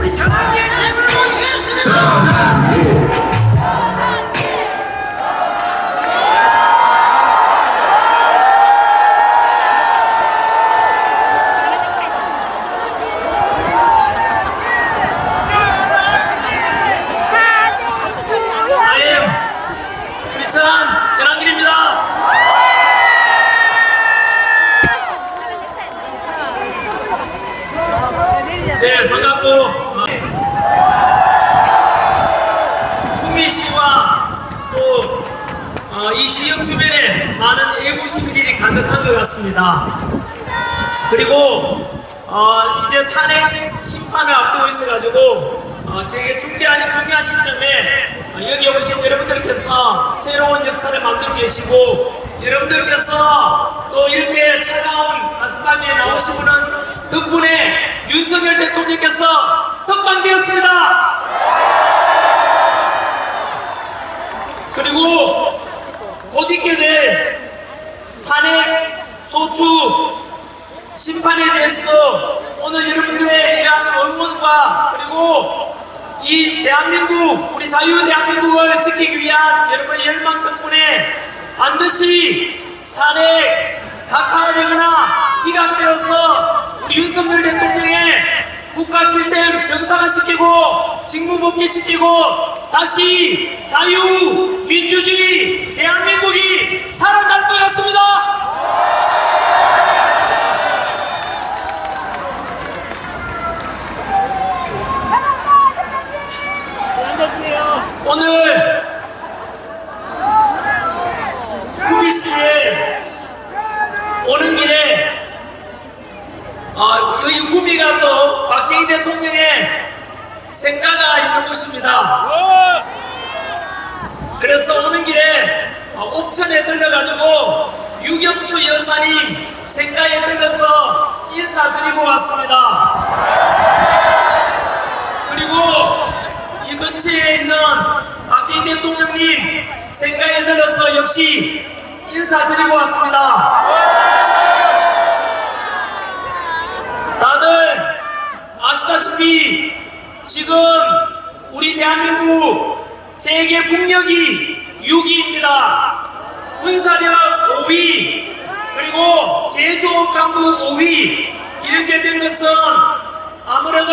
우리 전환길 쌤을 모시겠습니다. 네, 반갑고 구미시와 또 이 지역 주변에 많은 애국 시민들이 가득한 것 같습니다. 그리고 이제 탄핵 심판을 앞두고 있어가지고 제게 중요한 시점에 여기 오신 여러분들께서 새로운 역사를 만들고 계시고, 여러분들께서 또 이렇게 차가운 아스팔트에 나오신 분은 덕분에 윤석열 대통령께서 선방되었습니다. 그리고 곧 있게 될 탄핵 소추 심판에 대해서도 오늘 여러분들의 이러한 응원과 그리고 이 대한민국, 우리 자유 대한민국을 지키기 위한 여러분의 열망 덕분에 반드시 탄핵 각하되거나 기각되어서 우리 윤석열 대통령의 국가 시스템 정상화시키고 직무복귀시키고 다시 자유, 민주주의, 대한민국이 살아날 것 같습니다. 오늘 구미시에 오는 길에 여기 구미가 또 박정희 대통령의 생가가 있는 곳입니다. 그래서 오는 길에 옥천에 들려가지고 유경수 여사님 생가에 들려서 인사드리고 왔습니다. 그리고 이 근처에 있는 박정희 대통령님 생가에 들려서 역시 인사드리고 왔습니다. 다들 아시다시피 지금 우리 대한민국 세계 국력이 6위입니다. 군사력 5위, 그리고 제조업 강국 5위. 이렇게 된 것은 아무래도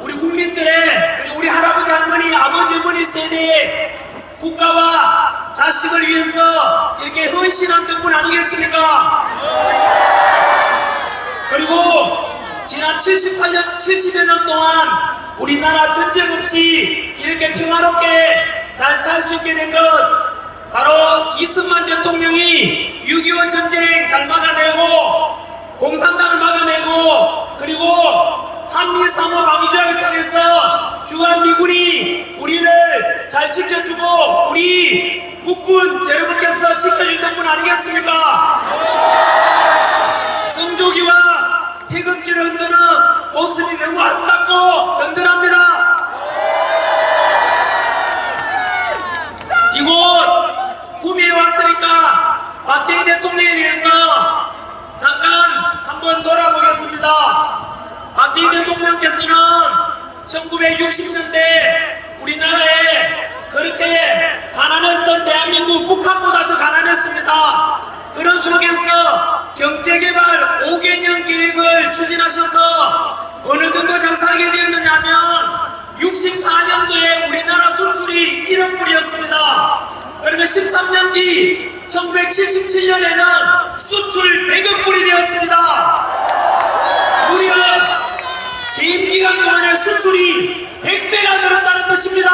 우리 국민들의, 그리고 우리 할아버지 할머니 아버지 어머니 세대의 국가와 자식을 위해서 이렇게 헌신한 덕분 아니겠습니까? 그리고 지난 70여 년 동안 우리나라 전쟁 없이 이렇게 평화롭게 잘 살 수 있게 된 것, 바로 이승만 대통령이 6.25 전쟁 잘 막아내고 공산당을 막아내고, 그리고 한미3호 방위조약을 통해서 주한미군이 우리를 잘 지켜주고 우리 국군 여러분께서 지켜준 덕분 아니겠습니까? 성조기와 태극기를 흔드는 모습이 너무 아름답고 든든합니다. 이곳 구미에 왔으니까 박정희 대통령에 대해서 잠깐 한번 돌아보겠습니다. 박정희 대통령께서는 1960년대 우리나라에 그렇게 가난했던 대한민국, 북한보다 더 가난했습니다. 그런 속에서 경제개발 5개년 계획을 추진하셔서 어느 정도 잘 살게 되었느냐 하면 64년도에 우리나라 수출이 1억 불이었습니다. 그리고 13년 뒤 1977년에는 수출 100억 불이 되었습니다. 무려 재임 기간 동안에 수출이 100배가 늘었다는 뜻입니다.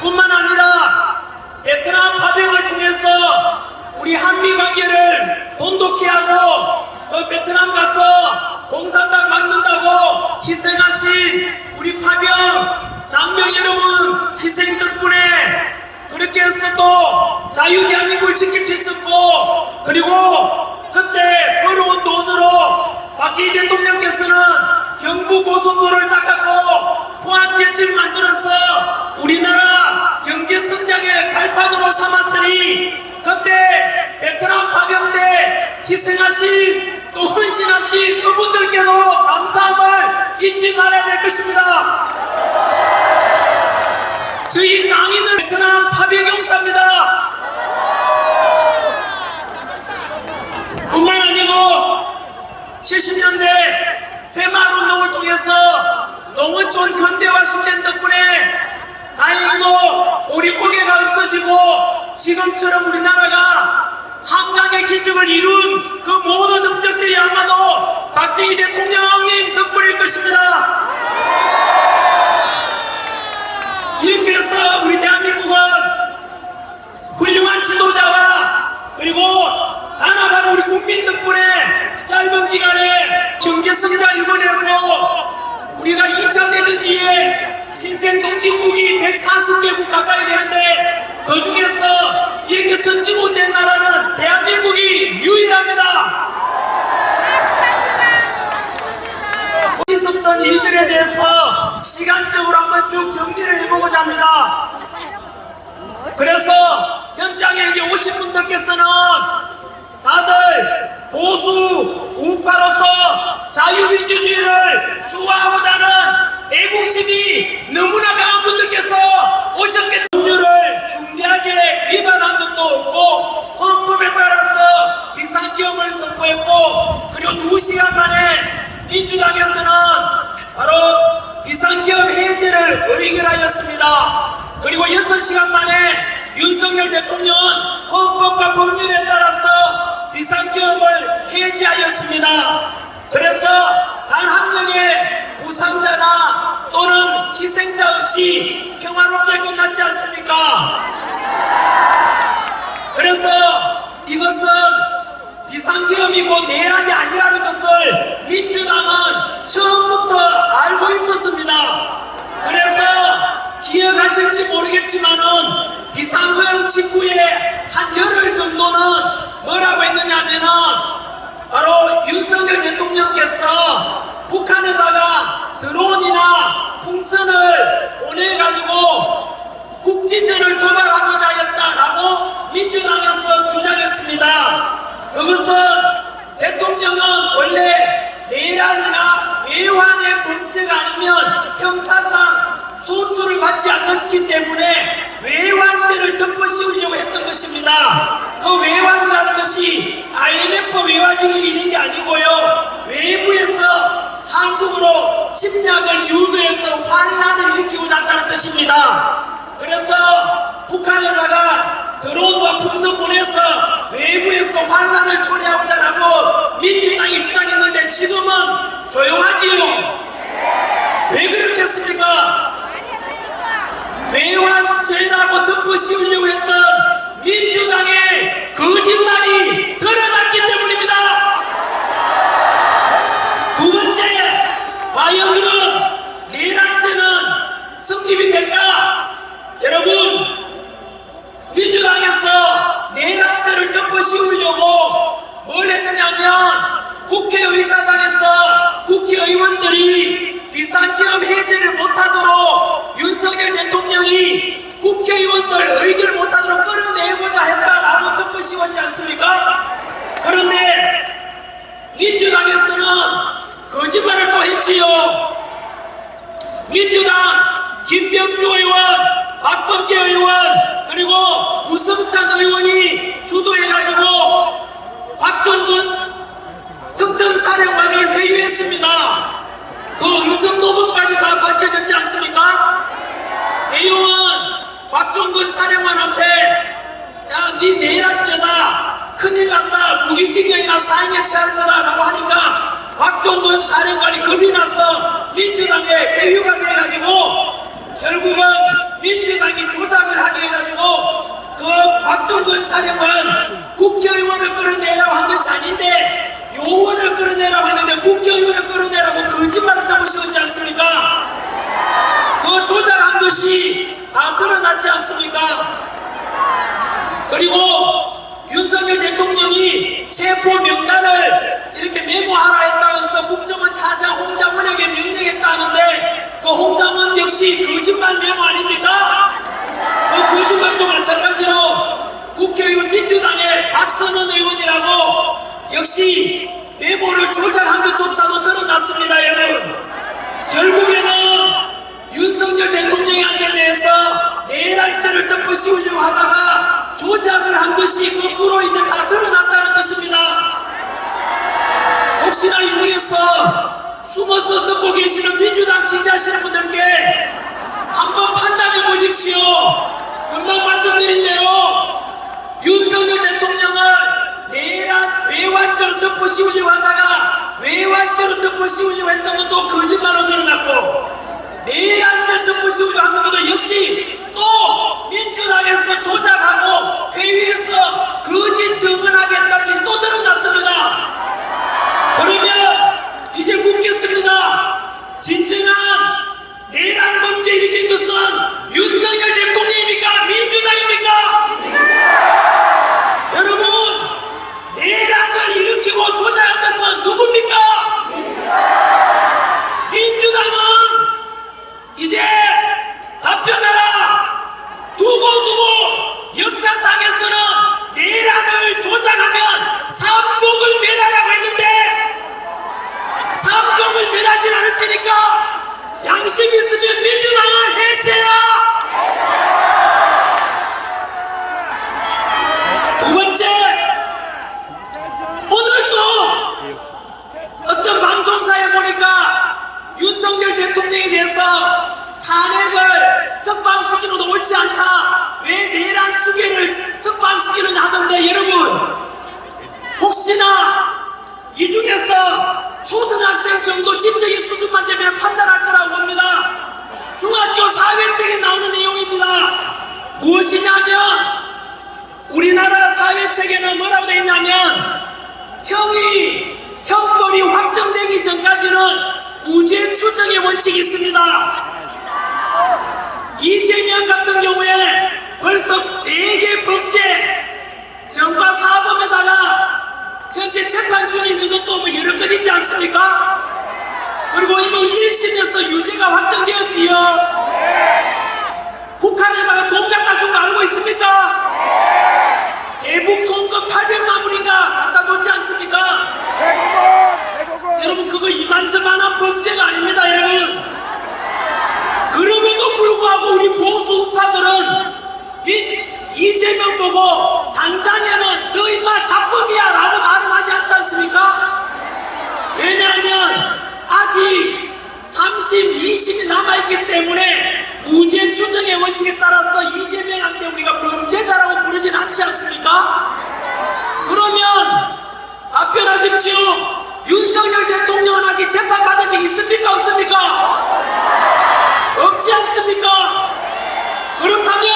뿐만 아니라 베트남 파병을 통해서 우리 한미 관계를 돈독히 하고 그 베트남 가서 공산당 막는다고 희생하신 우리 파병 장병 여러분 희생 덕분에 그렇게 해서 또 자유 대한민국을 지킬 수 있었고, 그리고 그때 벌어온 돈으로 박정희 대통령께서는 경부고속도로를 닦았고 포항제철을 만들어서 우리나라 경제 성장의 발판으로 삼았으니 헌신하신 또 헌신하신 그분들께도 감사함을 잊지 말아야 될 것입니다. 저희 장인은 베트남 파병용사입니다. 뿐만 아니고 70년대 새마을운동을 통해서 농어촌 근대화 시킨 덕분에 다행히도 보릿고개가 없어지고 지금처럼 우리나라가 한강의 기적을 이룬 그 모든 업적들이 아마도 박정희 대통령님 덕분일 것입니다. 이렇게 해서 우리 대한민국은 훌륭한 지도자와 그리고 단합하는 우리 국민 덕분에 짧은 기간에 경제성장 이뤄냈고 우리가 2차 대전 뒤에 신생 독립국이 140개국 가까이 되는데 그 중에서 이렇게 선진국된 나라는 대한민국이 유일합니다. 있었던 일들에 대해서 시간적으로 한번 쭉 정리를 해보고자 합니다. 그래서 현장에 여기 오신 분들께서는 다들 보수 우파로서 자유민주주의를 수호하고자 하는 애국심이 너무나 강한 분들께서 오셨겠죠. 법률을 중대하게 위반한 것도 없고 헌법에 따라서 비상기업을 선포했고 그리고 2시간 만에 민주당에서는 바로 비상기업 해제를 의결하였습니다. 그리고 6시간 만에 윤석열 대통령은 헌법과 법률에 따라서 비상기업을 해제하였습니다. 그래서 단 한 명의 부상자나 또는 희생자 없이 평화롭게 끝났지 않습니까? 그래서 이것은 비상기업이고 내란이 아니라는 것을 민주당은 처음부터 알고 있었습니다. 그래서 기억하실지 모르겠지만은 비상구역 직후에 한 열흘 정도는 뭐라고 했느냐 하면은 바로 윤석열 대통령께서 북한에다가 드론이나 풍선을 보내가지고 국지전을 도발하고자 했다라고 민주당에서 주장했습니다. 그것은 대통령은 원래 내란이나 외환의 범죄가 아니면 형사상 소출을 받지 않았기 때문에 외환죄를 덮어씌우려고 했던 것입니다. 그 외환이라는 것이 IMF 외환이 있는 게 아니고요. 외부에서 한국으로 침략을 유도해서 환란을 일으키고자 한다는 뜻입니다. 그래서 북한에다가 드론과 풍선 보내서 외부에서 환란을 초래하고자 하고 민주당이 주장했는데 지금은 조용하지요. 왜 그렇게 했습니까? 외환죄라고 덮어씌우려고 했던 민주당의 거짓말이 드러났기 때문입니다. 두 번째, 과연 그런 내란죄는 성립이 될까? 여러분, 민주당에서 내란죄를 덮어씌우려고 뭘 했느냐면 국회의사당에서 국회의원들이 비상기업 해제를 못하도록 윤석열 대통령이 국회의원들 의결을 못하도록 끌어내고자 했다라고 덮어씌웠지 않습니까? 그런데 민주당에서는 거짓말을 또 했지요. 민주당 김병주 의원, 박범계 의원 그리고 구성찬 의원이 주도해가지고 곽종근 특전사령관을 회유했습니다. 그 음성 녹음까지 다 밝혀졌지 않습니까? 내용은 곽종근 사령관한테 야, 네 내란죄다, 큰일 났다, 무기징역이나 사형에 처할 거다 라고 하니까 곽종근 사령관이 겁이 나서 민주당에 회유가 돼가지고 결국은 민주당이 조작을 하게 해가지고 그 곽종근 사령관 국회의원을 끌어내라고 한 것이 아닌데 요원을 끌어내라고 했는데 국회의원을 끌어내라고 거짓말을 덮으시지 않습니까? 그 조작한 것이 다 드러났지 않습니까? 그리고 윤석열 대통령이 체포 명단을 이렇게 메모하라 했다면서 국정원 차장 홍장원에게 명령했다는데 그 홍장원 역시 거짓말 메모 아닙니까? 그 거짓말도 마찬가지로 국회의원 민주당의 박선원 의원이라고 역시 역시 메모를 조작한 것조차도 드러났습니다. 여러분, 결국에는 윤석열 대통령이 한 데 대해서 내란죄를 덮어씌우려고 하다가 조작을 한 것이 거꾸로 이제 다 드러났다는 것입니다. 혹시나 이 중에서 숨어서 듣고 계시는 민주당 지지하시는 분들께 한번 판단해 보십시오. 금방 말씀드린 대로 윤석열 대통령을 내란 외환죄로 덮어씌우려고 하다가 외환죄로 덮어씌우려고 했던 것도 거짓말로 드러났고, 내란죄 덮어씌우려고 했던 것도 역시 또 민주당에서 조작하고 회의에서 거짓 증언하겠다는 게 또 드러났습니다. 그러면 이제 묻겠습니다. 진정한 내란 범죄 일으킨 것은 윤석열 대통령입니까? 민주당입니까? 여러분, 내란을 일으키고 조작한 것은 누굽니까? 민주당은 이제 답변하라. 두고두고 역사상에서는 내란을 조작하면 삼족을 멸하라고 했는데 삼족을 멸하진 않을 테니까 양심 있으면 민주당을 해체해라. 두 번째, 오늘도 어떤 방송사에 보니까 윤석열 대통령에 대해서 탄핵을 석방시키는 것도 옳지 않다, 왜 내란 수계를 석방시키느냐 하던데, 여러분, 혹시나 이 중에서 초등학생 정도 지적인 수준만 되면 판단할 거라고 봅니다. 중학교 사회책에 나오는 내용입니다. 무엇이냐면, 우리나라 사회책에는 뭐라고 되어 있냐면, 형벌이 확정되기 전까지는 무죄 추정의 원칙이 있습니다. 이재명 같은 경우에 벌써 4개 범죄 정과 사범에다가 현재 재판 중에 있는 것도 뭐 여러 건 있지 않습니까? 그리고 이미 1심에서 유죄가 확정되었지요. 북한에다가 돈 갖다 준 거 알고 있습니까? 대북 송금 800만 원인가 갖다 줬지 않습니까? 여러분, 그거 이만저만한 범죄가 아닙니다. 여러분, 그럼에도 불구하고 우리 보수 우파들은 이재명 보고 당장에는 너 임마 잡범이야 라는 말은 하지 않지 않습니까? 왜냐하면 아직 3심, 2심이 남아있기 때문에 무죄 추정의 원칙에 따라서 이재명한테 우리가 범죄자라고 부르진 않지 않습니까? 그러면 답변하십시오. 윤석열 대통령은 아직 재판받은 적 있습니까? 없습니까? 없지 않습니까? 그렇다면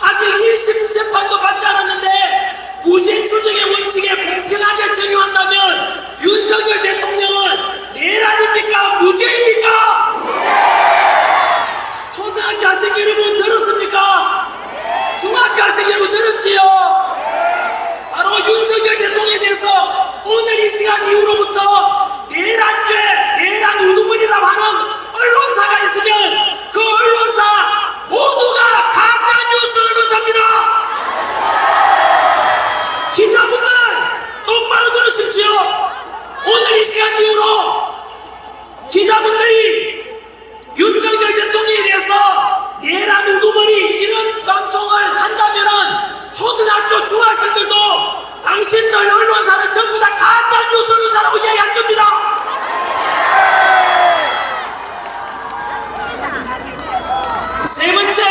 아직 1심 재판도 받지 않았는데 무죄 추정의 원칙에 공평하게 적용한다면 윤석열 대통령은 내란입니까? 무죄입니까? 초등학교 학생 여러분 들었습니까? 중학교 학생 여러분 들었지요? 바로 윤석열 대통령에 대해서 오늘 이 시간 이후로부터 내란죄, 내란 우두머리라고 하는 언론사가 있으면 그 언론사 모두가 가짜뉴스 언론사입니다. 기자분들 똑바로 들으십시오. 오늘 이 시간 이후로 기자분들이 윤석열 대통령에 대해서 내란 우두머리 이런 방송을 한다면은 초등학교 중학생들도 당신들 언론사는 전부 다 가짜뉴스 언론사라고 이야기할 겁니다. 세 번째,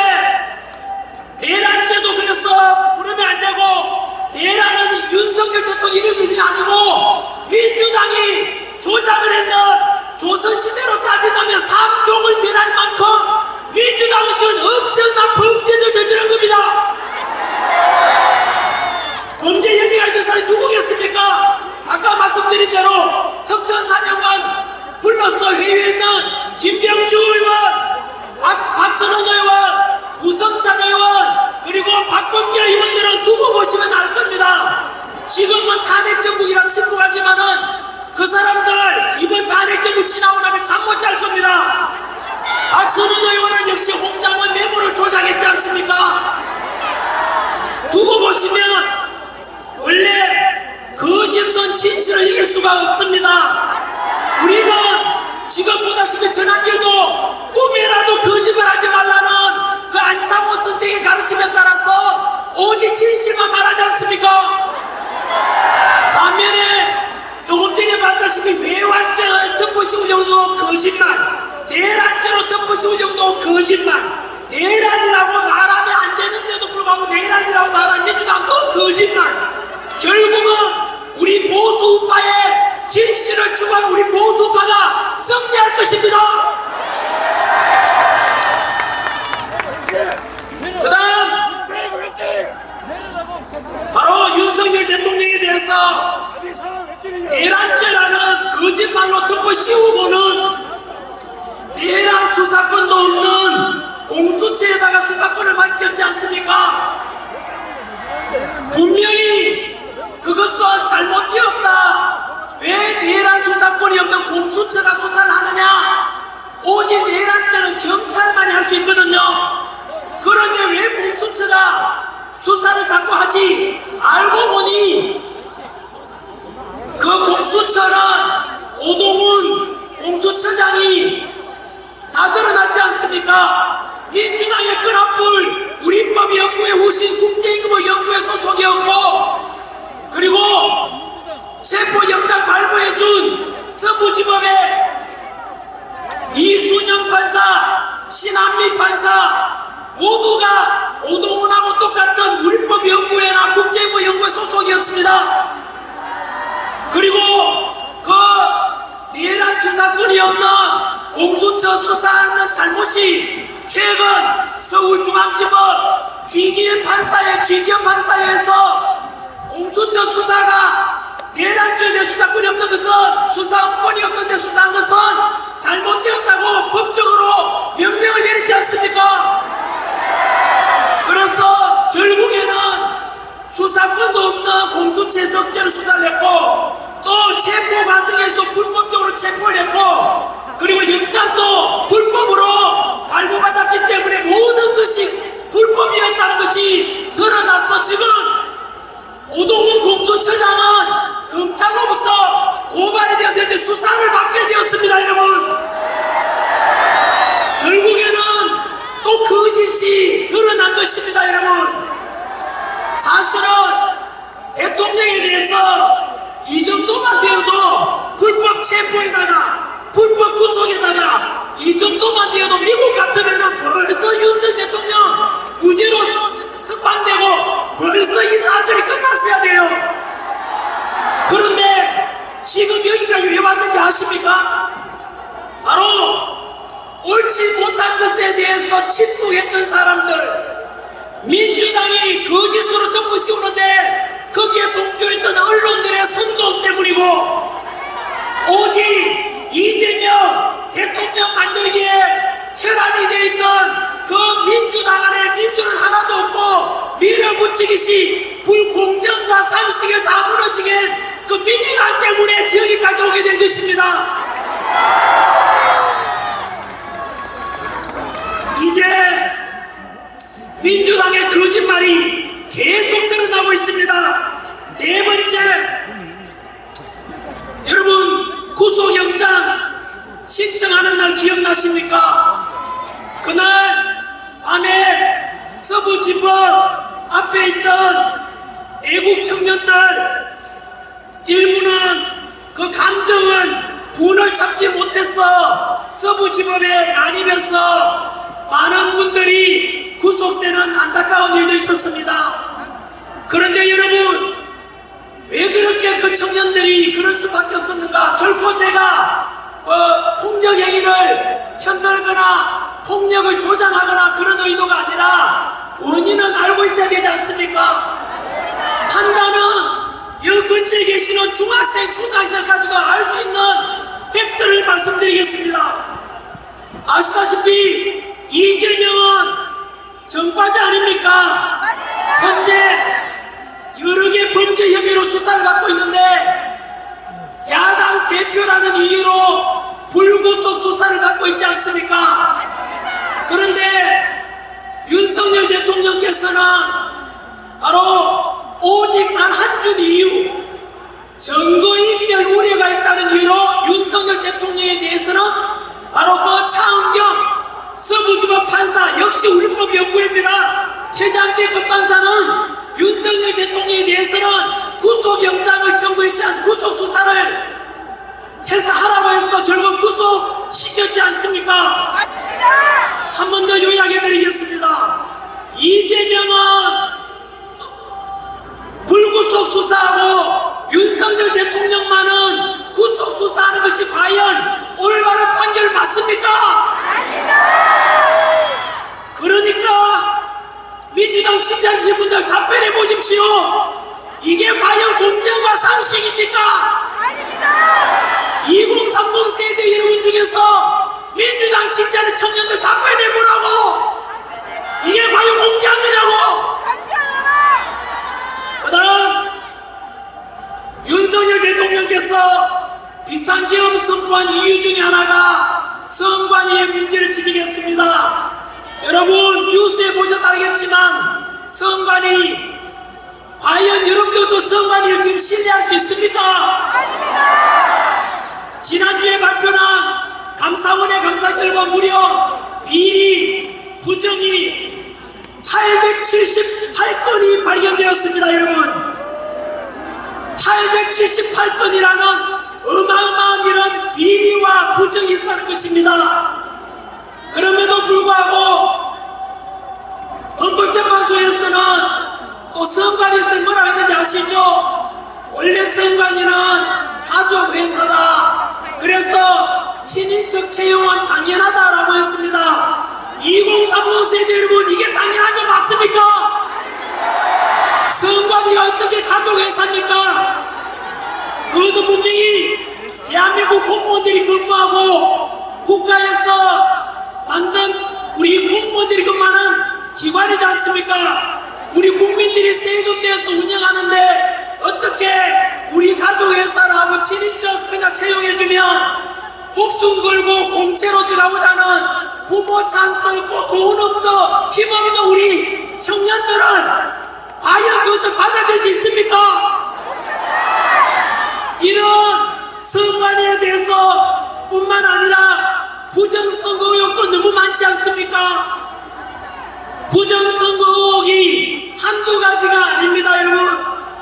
내란죄도 그래서 부르면 안 되고, 내란은 윤석열 대통령 이런 것이 아니고 민주당이 조작을 했는 조선시대로 따진다면 삼종을 멸할 만큼 민주당은 지금 엄청난 범죄를 저지른 겁니다. 범죄 혐의가 있는 사람이 누구겠습니까? 아까 말씀드린 대로 특전사령관 불러서 회유했는 김병주 의원, 박선원 의원, 구성찬 의원, 그리고 박범계 의원들은 두고 보시면 알 겁니다. 지금은 탄핵정국이라 침묵하지만은 그 사람들 이번 탄핵정국 지나고 나면 잠 못 잘 겁니다. 박선원 의원은 역시 홍장원 메모를 조작했지 않습니까? 두고 보시면 원래 거짓은 진실 이유가 없습니다. 우리는 지금 보다시피 전한길도 꿈이라도 거짓말하지 말라는 그 안창호 선생의 가르침에 따라서 오직 진실만 말하지 않습니까? 반면에 조금 전에 봤다시피 외환죄 덮어씌울 정도 거짓말, 내란죄로 덮어씌울 정도 거짓말, 내란이라고 말하면 안 되는데도 불구하고 내란이라고 말하는 민주당도 거짓말. 결국은 우리 보수 우파의 진실을 추구하는 우리 보수 우파가 승리할 것입니다. 그 다음 바로 윤석열 대통령에 대해서 내란죄라는 거짓말로 덮어씌우고는 내란 수사권도 없는 공수처에다가 수사권을 맡겼지 않습니까? 분명히 그것은 잘못되었다. 왜 내란 수사권이 없는 공수처가 수사를 하느냐? 오직 내란죄는 경찰만이 할 수 있거든요. 그런데 왜 공수처가 수사를 자꾸 하지? 알고 보니 그 공수처는 오동훈 공수처장이 다 드러났지 않습니까? 민주당의 끈앞불 우리법연구회 후신 국제임금연구회 소속이었고, 그리고 체포영장 발부해준 서부지법의 이순영 판사, 신한미 판사 모두가 오동훈하고 똑같은 우리법연구회나 국제임금연구회 소속이었습니다. 그리고 그 내란 수사권이 없는 공수처 수사하는 잘못이 최근 서울중앙지법 쥐기현 판사에 의해서 공수처 수사가 내란죄에 대해 수사권이 없는 것은, 수사권이 없는데 수사한 것은 잘못되었다고 법적으로 명령을 내렸지 않습니까? 그래서 결국에는 수사권도 없는 공수처에서 억제로 수사를 했고, 또 체포 과정에서도 불법적으로 체포를 했고, 그리고 영장도 불법으로 발부받았기 때문에 모든 것이 불법이었다는 것이 드러나서 지금 오동훈 공수처장은 검찰로부터 고발이 되었을 때 수사를 받게 되었습니다, 여러분. 결국에는 또 거짓이 드러난 것입니다, 여러분. 사실은 대통령에 대해서 이 정도만 되어도 불법 체포에다가 불법 구속에다가 이 정도만 되어도 미국 같으면 벌써 윤석열 대통령 무죄로 석방되고 벌써 이 사건이 끝났어야 돼요. 그런데 지금 여기까지 왜 왔는지 아십니까? 바로 옳지 못한 것에 대해서 침묵했던 사람들, 민주당이 거짓으로 덮어씌우는데 거기에 동조했던 언론들의 선동 때문이고, 오직 이재명 대통령 만들기에 혈안이 되어 있는 그 민주당 안에 민주는 하나도 없고 밀어붙이기시 불공정과 상식을 다 무너지게 그 민주당 때문에 저기까지 오게 된 것입니다. 이제 민주당의 거짓말이 계속 드러나고 있습니다. 네 번째, 여러분 구속영장 신청하는 날 기억나십니까? 그날 밤에 서부지법 앞에 있던 애국 청년들 일부는 그 감정을 분을 잡지 못해서 서부지법에 나뉘면서 많은 분들이 구속되는 안타까운 일도 있었습니다. 그런데 여러분, 왜 그렇게 그 청년들이 그럴 수밖에 없었는가? 결코 제가 폭력 행위를 편들거나 폭력을 조장하거나 그런 의도가 아니라 원인은 알고 있어야 되지 않습니까? 판단은 여 근처에 계시는 중학생, 초등학생까지도 알 수 있는 팩트를 말씀드리겠습니다. 아시다시피 이재명은 정과자 아닙니까? 현재 여러 개 범죄 혐의로 수사를 받고 있는데 야당 대표라는 이유로 불구속 수사를 받고 있지 않습니까? 그런데 윤석열 대통령께서는 바로 오직 단 한 줄 이유, 증거인멸 우려가 대통령에 대해서는 바로 그 차은경 서부지법 판사, 역시 우리법 연구입니다. 해당대 급판사는 윤석열 대통령에 대해서는 구속영장을 청구했지 않습니까? 구속수사를 해서 하라고 해서 결국 구속시켰지 않습니까? 맞습니다. 한 번 더 요약해드리겠습니다. 이재명은 불구속 수사하고 윤석열 대통령만은 구속 수사하는 것이 과연 올바른 판결 맞습니까? 그러니까 민주당 지지하시는 분들 답변해 보십시오. 이게 과연 공정과 상식입니까? 아닙니다. 2030 세대 여러분 중에서 민주당 지지하는 청년들 답변해 보라고. 이게 과연 공정한 거냐고. 그 다음 윤석열 대통령께서 비상계엄 선포한 이유 중에 하나가 선관위의 문제를 지적했습니다. 여러분 뉴스에 보셔서 알겠지만 선관위, 과연 여러분들도 선관위를 지금 신뢰할 수 있습니까? 아닙니다. 지난주에 발표한 감사원의 감사 결과 무려 비리, 부정이 878건이 발견되었습니다. 여러분 878건이라는 어마어마한 이런 비리와 부정이 있다는 것입니다. 그럼에도 불구하고 헌법재판소에서는 또 선관위에서 뭐라고 했는지 아시죠? 원래 선관위는 가족회사다. 그래서 친인척 채용은 당연하다라고 했습니다. 2030 세대 여러분, 이게 당연한 거 맞습니까? 선관위가 어떻게 가족회사입니까? 그것도 분명히 대한민국 공무원들이 근무하고 국가에서 만든 우리 공무원들이 근무하는 기관이지 않습니까? 우리 국민들이 세금 내서 운영하는데 어떻게 우리 가족회사라고 친인척 그냥 채용해주면 목숨 걸고 공채로 들어가고자는 부모 찬스 없고 돈 없는 힘없는 우리 청년들은 과연 그것을 받아들일 수 있습니까? 이런 선관위에 대해서 뿐만 아니라 부정선거 의혹도 너무 많지 않습니까? 부정선거 의혹이 한두 가지가 아닙니다. 여러분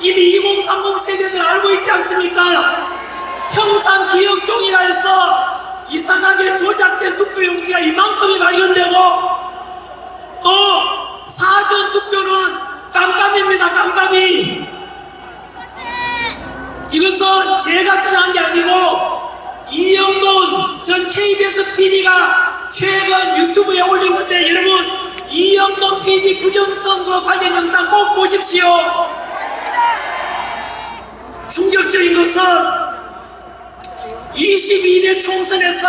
이미 2030 세대들 알고 있지 않습니까? 형상기억종이라 해서 이상하게 조작된 투표용지가 이만큼이 발견되고 또 사전투표는 깜깜입니다. 깜깜이. 이것은 제가 주장한 게 아니고 이영돈 전 KBS PD가 최근 유튜브에 올린 건데 여러분 이영돈 PD 부정선거 관련 영상 꼭 보십시오. 충격적인 것은 22대 총선에서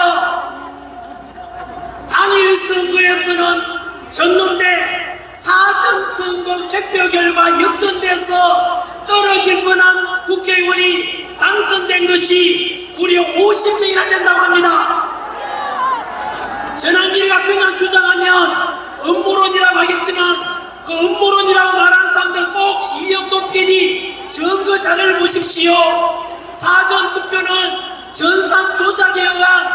단일 선거에서는 졌는데 사전선거 개표 결과 역전돼서 떨어질 뻔한 국회의원이 당선된 것이 무려 50명이나 된다고 합니다. 전환기가 그냥 주장하면 음모론이라고 하겠지만 그 음모론이라고 말하는 사람들 꼭 이영도 PD 증거 자료를 보십시오. 사전투표는 전산 조작에 의한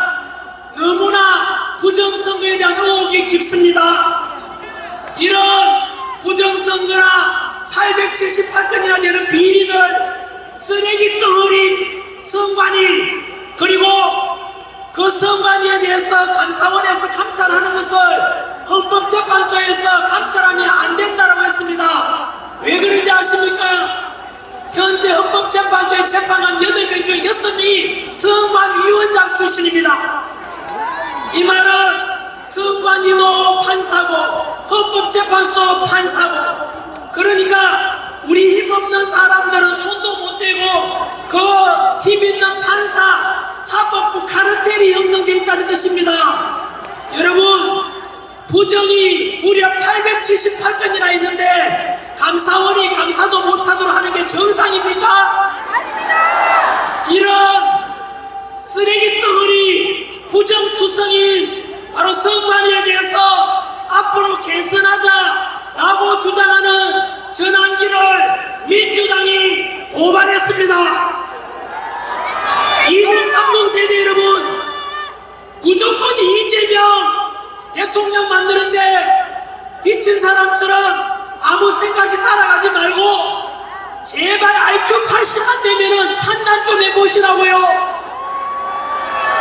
너무나 부정선거에 대한 의혹이 깊습니다. 이런 부정선거나 878건이나 되는 비리들 쓰레기 덩어리 선관위 그리고 그 선관위에 대해서 감사원에서 감찰하는 것을 헌법재판소에서 감찰하면 안 된다고 했습니다. 왜 그런지 아십니까? 현재 헌법재판소에 재판한 8명 중에 6명이 선관위원장 출신입니다. 이 말은 선관위도 판사고 헌법재판소도 판사고 그러니까 우리 힘없는 사람들은 손도 못 대고 그 힘있는 판사 사법부 카르텔이 형성되어 있다는 뜻입니다. 여러분 부정이 무려 878건이나 있는데 감사원이 감사도 못하도록 하는 게 정상입니까? 아닙니다. 이런 쓰레기 덩어리 부정투성인 바로 선관위에 대해서 앞으로 개선하자라고 주장하는 전환기를 민주당이 고발했습니다. 2030 세대 여러분 대통령 만드는데 미친 사람처럼 아무 생각이 따라가지 말고 제발 IQ 80만 되면은 판단 좀 해보시라고요.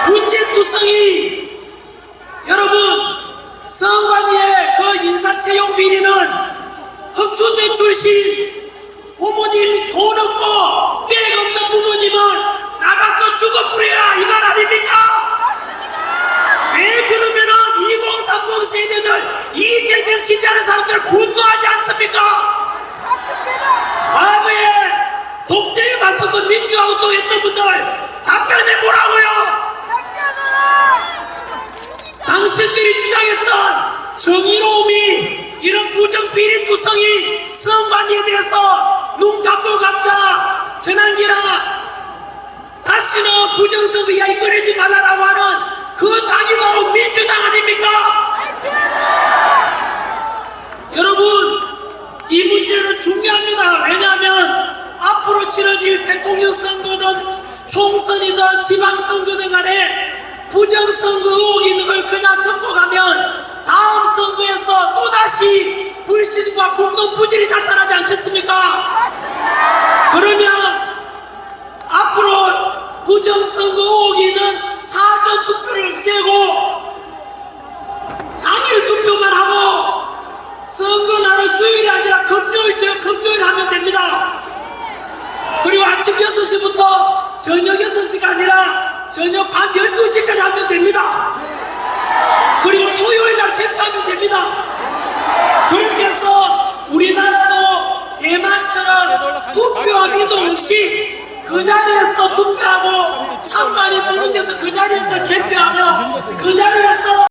문제투성이 여러분 선관위의 그 인사채용 비리는 흑수저 출신 부모님 돈 없고 백 없는 부모님은 나가서 죽어버려야 이 말 아닙니까? 왜 그러면은 2030 세대들 이재명 지지하는 사람들 분노하지 않습니까? 과거에 독재에 맞서서 민주화 운동했던 분들 답변해보라고요. 당신들이 주장했던 정의로움이 이런 부정비리투성이 선관위에 대해서 눈 감고 감자 전환기라 다시는 부정선거 이야기 꺼내지 말라라고 하는 그 당이 바로 민주당 아닙니까? 여러분 이 문제는 중요합니다. 왜냐하면 앞으로 치러질 대통령 선거든 총선이든 지방선거든 간에 부정선거 의혹이 있는 걸 그냥 듣고 가면 다음 선거에서 또다시 불신과 공동분열이 나타나지 않겠습니까? 그러면 앞으로 부정선거 의혹이 있는 사전투표를 없애고 당일 투표만 하고 선거날은 수요일이 아니라 금요일 하면 됩니다. 그리고 아침 6시부터 저녁 6시가 아니라 저녁 밤 12시까지 하면 됩니다. 그리고 토요일날 개표하면 됩니다. 그렇게 해서 우리나라도 대만처럼 투표함 이동 없이 그 자리에서 투표하고 찬반이 모른 데서 그 자리에